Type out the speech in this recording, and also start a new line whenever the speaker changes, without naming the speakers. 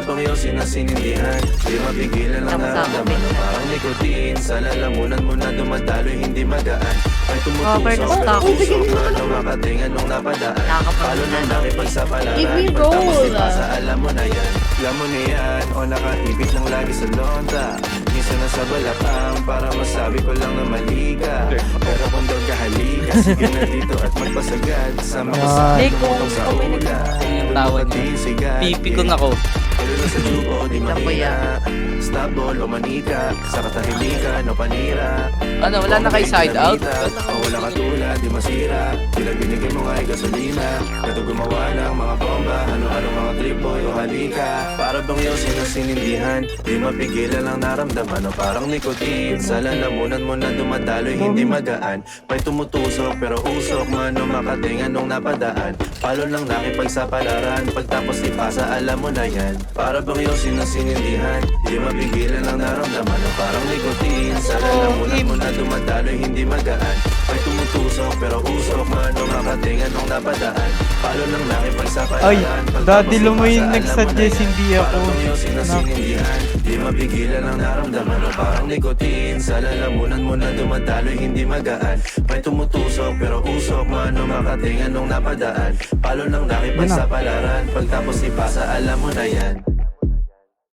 bang iyong sinasinindihan? Di mapigilan ang naramdaman o parang nicotine. Sa lalamunan mo na dumadaloy hindi magaan. May tumutusok pero usok na ano makatingan nung napadaan. Palo nang nakipagsapalaran. Pagtapos di pasa alam mo na yan. Alam mo na yan o nakatipid lang lagi sa lonta. Minsan nasa balakang para masabi ko lang na mali ka. Pero kung doon ka halika, sige na dito at magpasagad. Sama ko sa tumutong sa ula.
Tawad niya. Pipikon ako.
Pero sa jubo di mahina. Stop ball o manika. Sa katahimikan o panira.
Ano, wala na kayo side out?
O wala ka tulad, di masira. Tila binigay mo nga'y gasolina. Kato gumawa ng mga bomba. Ano-ano mga trip boy o halika. Para bang iyong sinasinindihan? Di mapigilan ang naramdaman o parang nicotine. Sa lalamunan mo na dumadaloy hindi magaan. May tumutusok pero usok man o makatingan nung napadaan. Palo lang nakipagsapalaran. Pagtapos ipasa alam mo na yan. Para bang iyong sinasinindihan? Di mapigilan ang naramdaman o parang nicotine. Sa lalamunan mo na dumadaloy hindi magaan. May tumutusok pero usok man o makatingan nung napadaan. Palo lang nakipagsapalaran.
Ay, daddy Lumayin nagsuggest hindi ako.
Para bang iyong sinasinindihan? Di mapigilan ang naramdaman o parang nicotine. Sa lalamunan mo na dumadaloy hindi magaan. May tumutusok pero usok man o makatingan nung napadaan. Palo lang nakipagsapalaran. Pagtapos ipasa alam mo na yan.